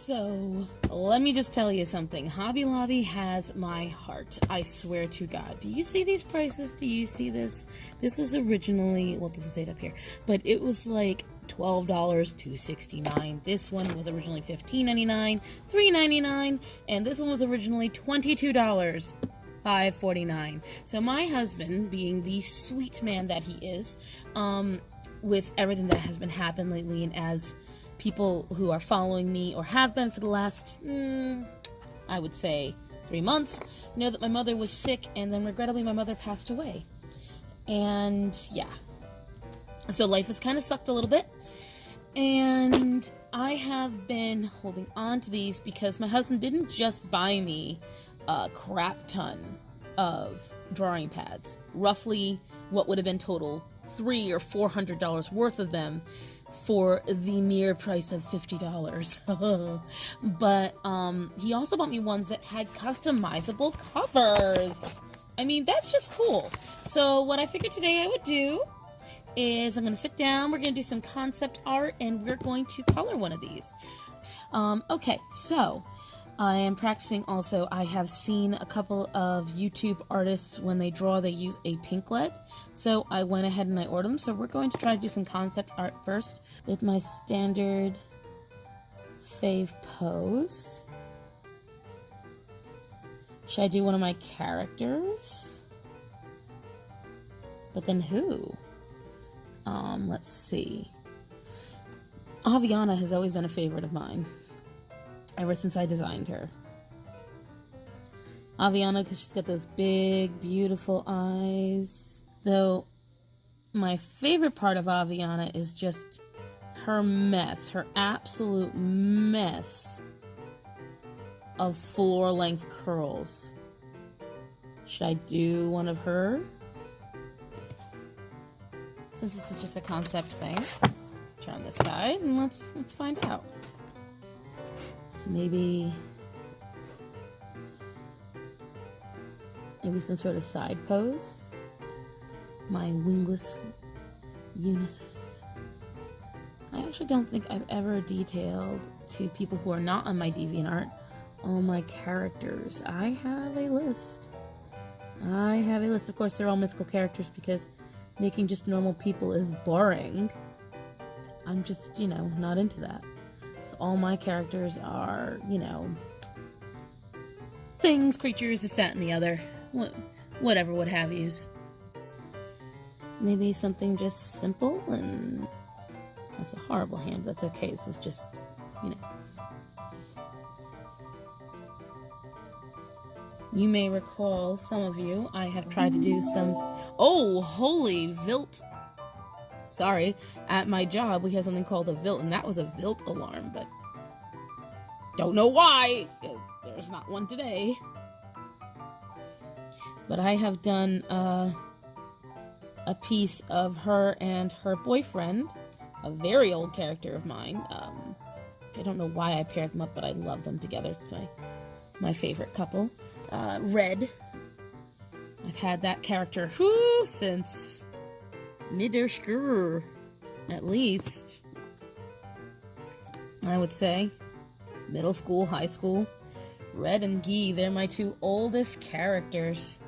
So, let me just tell you something. Hobby Lobby has my heart. I swear to God. Do you see these prices? Do you see this? This was originally, well, it doesn't say it up here, but it was like $12, $2.69. This one was originally $15.99, $3.99, and this one was originally $22, $5.49. So my husband, being the sweet man that he is, with everything that has been happening lately, and as people who are following me or have been for the last, I would say 3 months, know that my mother was sick, and then regrettably my mother passed away. And yeah, so life has kind of sucked a little bit, and I have been holding on to these because my husband didn't just buy me a crap ton of drawing pads, roughly what would have been total $300 or $400 worth of them, for the mere price of $50. But he also bought me ones that had customizable covers. I mean, that's just cool. So what I figured today I would do is I'm going to sit down, we're going to do some concept art, and we're going to color one of these. Okay, so I am practicing also. I have seen a couple of YouTube artists, when they draw, they use a pink lead. So I went ahead and I ordered them. So we're going to try to do some concept art first with my standard fave pose. Should I do one of my characters? But then who? Let's see. Aviana has always been a favorite of mine, ever since I designed her. Aviana, because she's got those big, beautiful eyes. Though, my favorite part of Aviana is just her mess, her absolute mess of floor-length curls. Should I do one of her? Since this is just a concept thing. Turn on this side, and let's find out. So maybe some sort of side pose. My wingless Unisys. I actually don't think I've ever detailed to people who are not on my DeviantArt all my characters. I have a list. Of course, they're all mythical characters because making just normal people is boring. I'm just, not into that. So all my characters are, things, creatures, this, that, and the other. Whatever, what have yous. Maybe something just simple, and that's a horrible hand. That's okay. This is just, You may recall, some of you, I have tried to do some... Oh, holy Vilt. Sorry, at my job we have something called a Vilt, and that was a Vilt alarm, but don't know why, because there's not one today. But I have done a piece of her and her boyfriend, a very old character of mine. I don't know why I paired them up, but I love them together. It's my favorite couple. Red. I've had that character since mid-school, at least. I would say middle school, high school. Red and Guy, they're my two oldest characters.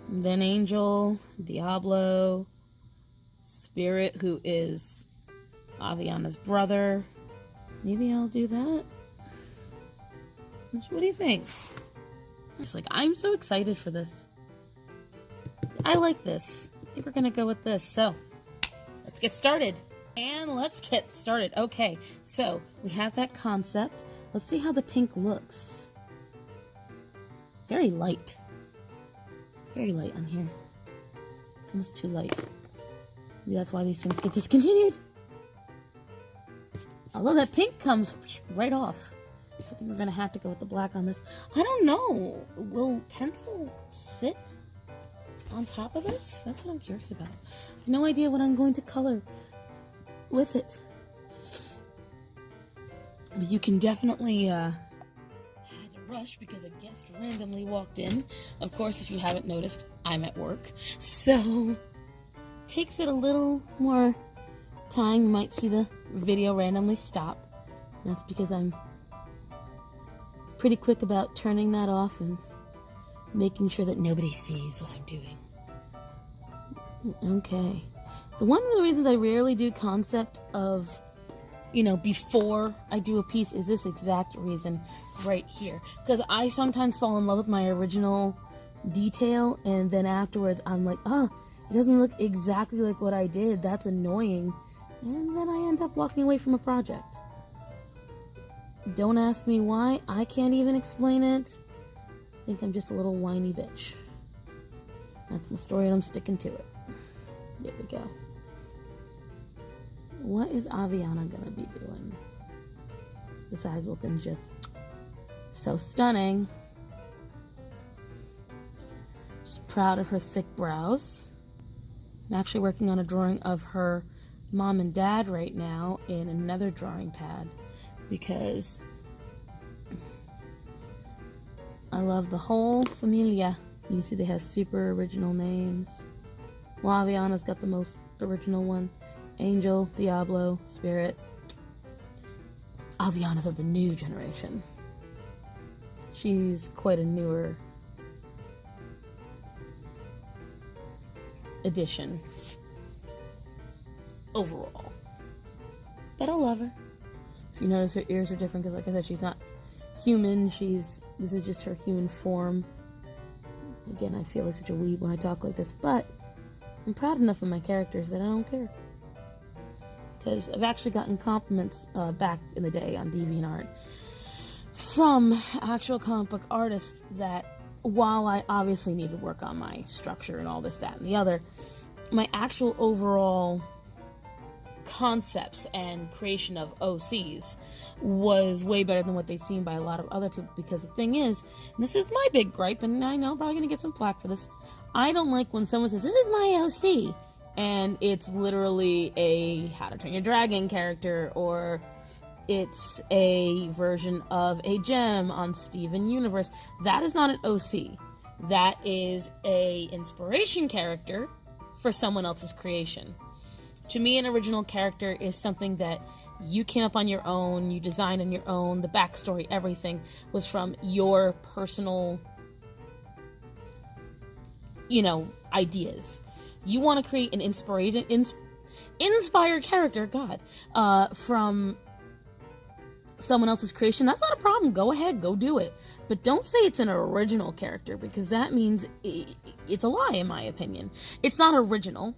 And then Angel, Diablo, Spirit, who is Aviana's brother. Maybe I'll do that. What do you think? It's like, I'm so excited for this. I like this. I think we're gonna go with this. So, let's get started. Okay, so we have that concept. Let's see how the pink looks. Very light. Very light on here. Almost too light. Maybe that's why these things get discontinued. Although that pink comes right off. I think we're going to have to go with the black on this. I don't know. Will pencil sit on top of this? That's what I'm curious about. I have no idea what I'm going to color with it. But you can definitely... had to rush because a guest randomly walked in. Of course, if you haven't noticed, I'm at work. So, takes it a little more time. You might see the video randomly stop. That's because I'm pretty quick about turning that off and making sure that nobody sees what I'm doing. Okay. One of the reasons I rarely do concept of, before I do a piece is this exact reason right here. Because I sometimes fall in love with my original detail, and then afterwards I'm like, oh, it doesn't look exactly like what I did. That's annoying. And then I end up walking away from a project. Don't ask me why. I can't even explain it. I think I'm just a little whiny bitch. That's my story and I'm sticking to it. There we go. What is Aviana gonna be doing? Besides looking just so stunning. Just proud of her thick brows. I'm actually working on a drawing of her mom and dad right now in another drawing pad because I love the whole familia. You can see they have super original names. Well, Aviana's got the most original one. Angel, Diablo, Spirit. Aviana's of the new generation. She's quite a newer addition overall. But I love her. You notice her ears are different because, like I said, she's not human. This is just her human form. Again, I feel like such a weeb when I talk like this, but I'm proud enough of my characters that I don't care. Because I've actually gotten compliments back in the day on DeviantArt from actual comic book artists that while I obviously need to work on my structure and all this, that, and the other, my actual overall concepts and creation of OCs was way better than what they've seen by a lot of other people. Because the thing is, and this is my big gripe, and I know I'm probably going to get some flack for this, I don't like when someone says, this is my OC, and it's literally a How to Train Your Dragon character, or it's a version of a gem on Steven Universe. That is not an OC. That is a inspiration character for someone else's creation. To me, an original character is something that you came up on your own, you designed on your own, the backstory, everything was from your personal, ideas. You want to create an inspired character, from someone else's creation. That's not a problem. Go ahead, go do it. But don't say it's an original character, because that means it's a lie, in my opinion. It's not original.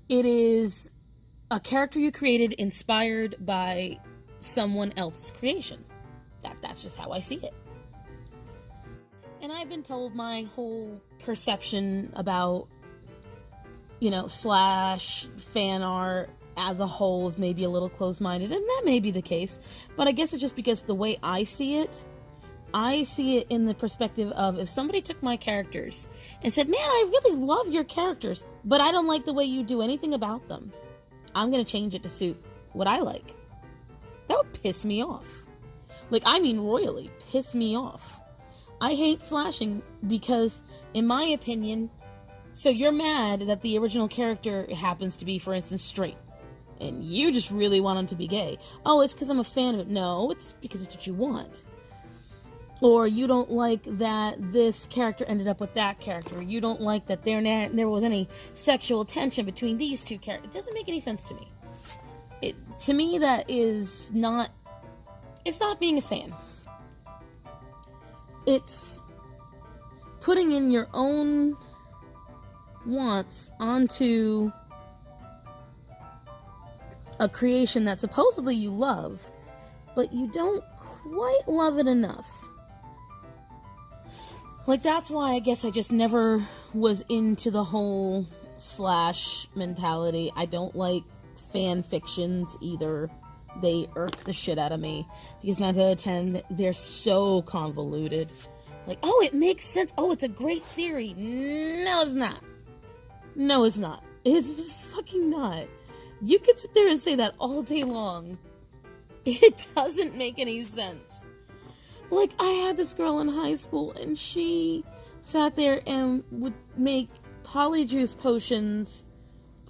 It is a character you created inspired by someone else's creation. That's just how I see it. And I've been told my whole perception about, slash fan art as a whole is maybe a little closed-minded, and that may be the case, but I guess it's just because the way I see it in the perspective of, if somebody took my characters and said, man, I really love your characters, but I don't like the way you do anything about them, I'm going to change it to suit what I like. That would piss me off. Royally piss me off. I hate slashing because, in my opinion, so you're mad that the original character happens to be, for instance, straight, and you just really want him to be gay. Oh, it's because I'm a fan of it. No, it's because it's what you want. Or you don't like that this character ended up with that character. Or you don't like that there was any sexual tension between these two characters. It doesn't make any sense to me. To me, that is not... It's not being a fan. It's putting in your own wants onto a creation that supposedly you love, but you don't quite love it enough. That's why I guess I just never was into the whole slash mentality. I don't like fan fictions either. They irk the shit out of me, because 9 out of 10, they're so convoluted. Oh, it makes sense. Oh, it's a great theory. No, it's not. No, it's not. It's fucking not. You could sit there and say that all day long. It doesn't make any sense. I had this girl in high school, and she sat there and would make polyjuice potions,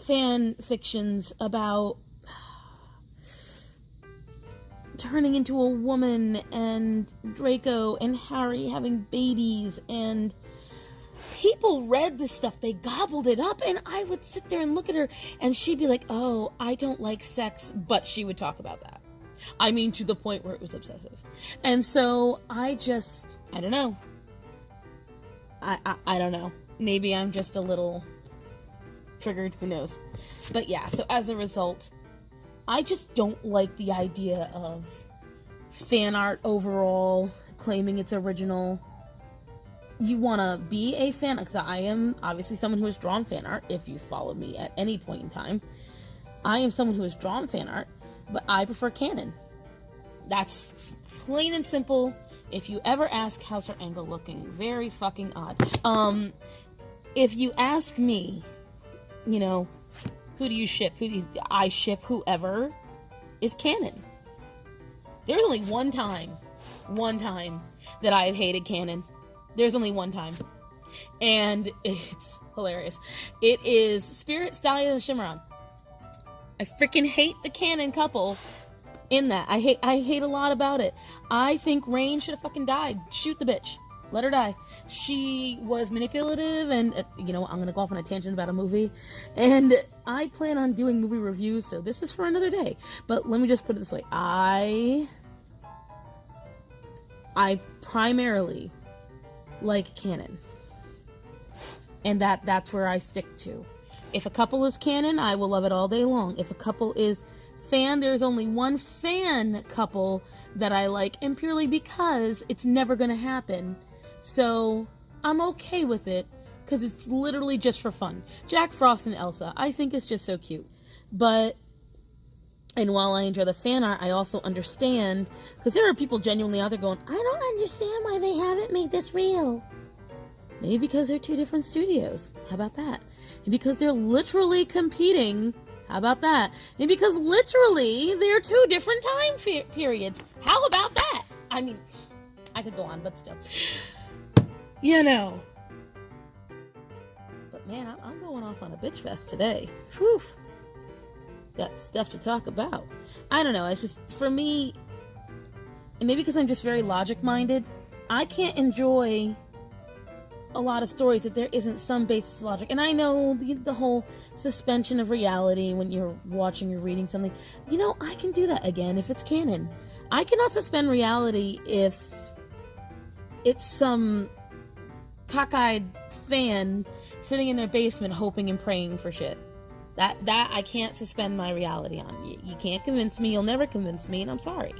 fan fictions about turning into a woman, and Draco and Harry having babies, and people read this stuff, they gobbled it up, and I would sit there and look at her, and she'd be like, oh, I don't like sex, but she would talk about that. I mean, to the point where it was obsessive. And so I don't know. I don't know. Maybe I'm just a little triggered, who knows. But yeah, so as a result, I just don't like the idea of fan art overall, claiming it's original. You want to be a fan, because I am obviously someone who has drawn fan art, if you followed me at any point in time. I am someone who has drawn fan art, but I prefer canon. That's plain and simple. If you ever ask, how's her angle looking? Very fucking odd. If you ask me, you know, who do you ship? I ship whoever is canon. There's only one time that I've hated canon. There's only one time. And it's hilarious. It is Spirit, Stallion, and Shimmeron. I freaking hate the canon couple in that. I hate a lot about it. I think Rain should have fucking died. Shoot the bitch. Let her die. She was manipulative, and, you know, I'm gonna go off on a tangent about a movie. And I plan on doing movie reviews, so this is for another day. But let me just put it this way. I primarily like canon. And that's where I stick to. If a couple is canon, I will love it all day long. If a couple is fan, there's only one fan couple that I like, and purely because it's never gonna happen. So I'm okay with it, because it's literally just for fun. Jack Frost and Elsa, I think it's just so cute. And while I enjoy the fan art, I also understand, because there are people genuinely out there going, I don't understand why they haven't made this real. Maybe because they're two different studios. How about that? And because they're literally competing. How about that? And because literally they're two different time periods. How about that? I mean, I could go on, but still. You know. But man, I'm going off on a bitch fest today. Whew. Got stuff to talk about. I don't know. It's just, for me, and maybe because I'm just very logic-minded, I can't enjoy a lot of stories that there isn't some basis of logic. And I know the whole suspension of reality when you're watching or reading something. You know, I can do that again if it's canon. I cannot suspend reality if it's some cockeyed fan sitting in their basement hoping and praying for shit. That I can't suspend my reality on. You can't convince me. You'll never convince me, and I'm sorry.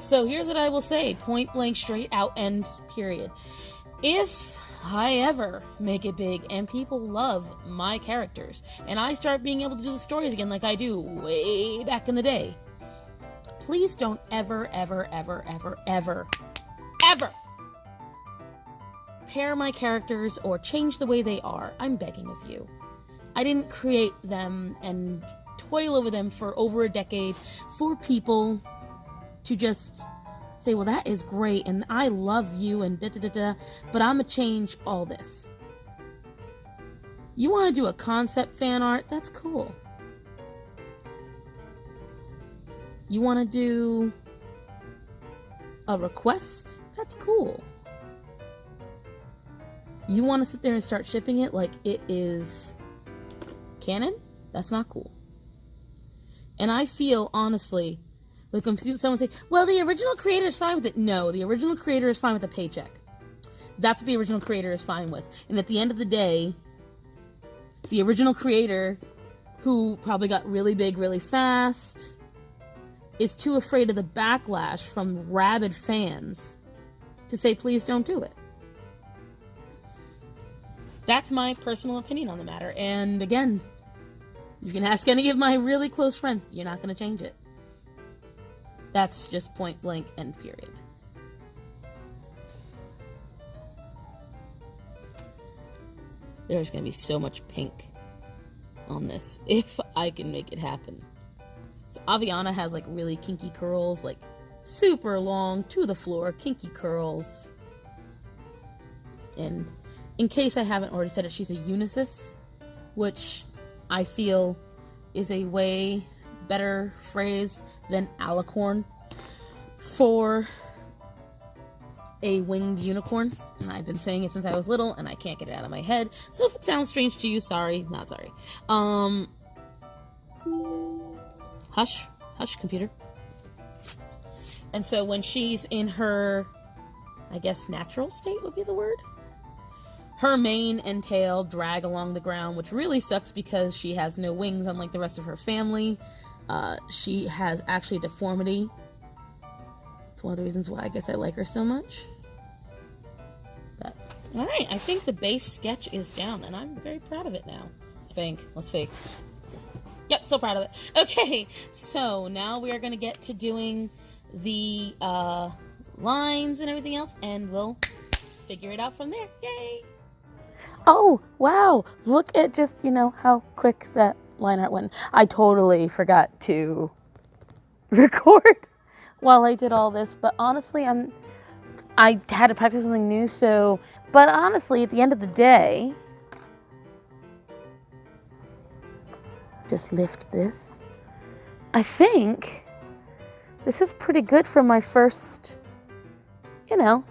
So here's what I will say. Point blank, straight out, end, period. If I ever make it big and people love my characters, and I start being able to do the stories again like I do way back in the day, please don't ever pair my characters or change the way they are. I'm begging of you. I didn't create them and toil over them for over a decade for people to just say, well, that is great, and I love you, and da-da-da-da, but I'm gonna change all this. You want to do a concept fan art? That's cool. You want to do a request? That's cool. You want to sit there and start shipping it like it is canon? That's not cool. And I feel, honestly, like when someone say, well, the original creator is fine with it. No, the original creator is fine with the paycheck. That's what the original creator is fine with. And at the end of the day, the original creator, who probably got really big really fast, is too afraid of the backlash from rabid fans to say, please don't do it. That's my personal opinion on the matter. And again, you can ask any of my really close friends. You're not going to change it. That's just point blank, end period. There's going to be so much pink on this if I can make it happen. So Aviana has like really kinky curls, like super long to the floor, kinky curls. And in case I haven't already said it, she's a unicis, which I feel is a way better phrase than alicorn. for a winged unicorn, and I've been saying it since I was little, and I can't get it out of my head. So if it sounds strange to you, sorry, not sorry. Hush, computer. And so when she's in her, I guess, natural state would be the word, her mane and tail drag along the ground, which really sucks because she has no wings, unlike the rest of her family. She has actually a deformity. It's one of the reasons why I guess I like her so much. But, alright, I think the base sketch is down, and I'm very proud of it now, I think. Let's see. Yep, still proud of it. Okay, so now we are going to get to doing the lines and everything else, and we'll figure it out from there. Yay! Oh, wow. Look at just, how quick that line art went. I totally forgot to record while I did all this, but honestly, I had to practice something new, but honestly, at the end of the day, just lift this. I think this is pretty good for my first,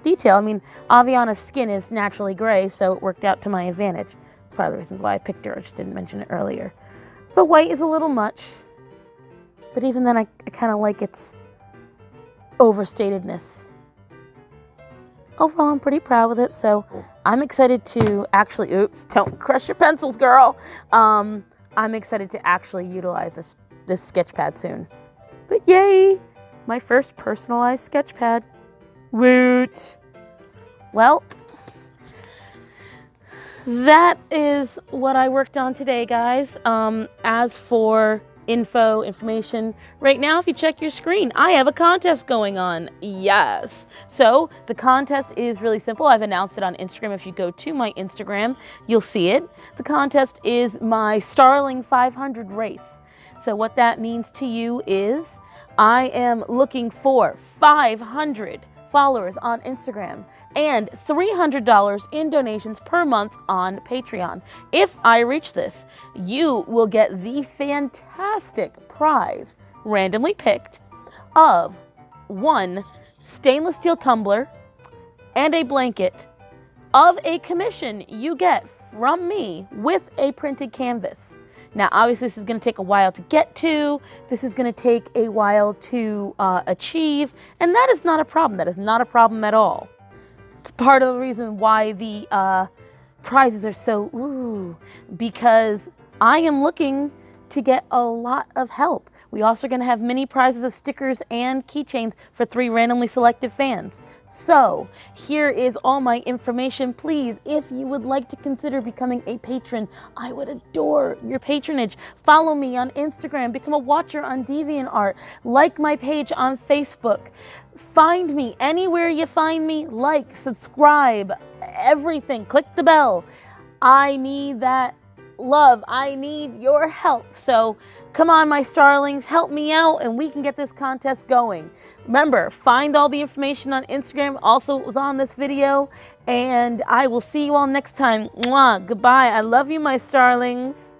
detail. I mean, Aviana's skin is naturally gray, so it worked out to my advantage. It's part of the reasons why I picked her. I just didn't mention it earlier. The white is a little much, but even then I kind of like its overstatedness. Overall, I'm pretty proud with it, so I'm excited to actually, oops, don't crush your pencils, girl. I'm excited to actually utilize this sketchpad soon. But yay, my first personalized sketchpad. Woot. Well, that is what I worked on today, guys. As for information, right now, if you check your screen, I have a contest going on. Yes. So the contest is really simple. I've announced it on Instagram. If you go to my Instagram, you'll see it. The contest is my Starling 500 race. So what that means to you is I am looking for 500 followers on Instagram and $300 in donations per month on Patreon. If I reach this, you will get the fantastic prize, randomly picked, of one stainless steel tumbler and a blanket of a commission you get from me with a printed canvas. Now, obviously, this is going to take a while to get to. This is going to take a while to achieve, and that is not a problem. That is not a problem at all. It's part of the reason why the prizes are so because I am looking to get a lot of help. We also are going to have mini prizes of stickers and keychains for 3 randomly selected fans. So here is all my information. Please, if you would like to consider becoming a patron, I would adore your patronage. Follow me on Instagram, become a watcher on DeviantArt, like my page on Facebook. Find me anywhere you find me, like, subscribe, everything. Click the bell. I need that love. I need your help. So come on, my starlings, help me out and we can get this contest going. Remember, find all the information on Instagram. Also, it was on this video. And I will see you all next time. Mwah. Goodbye. I love you, my starlings.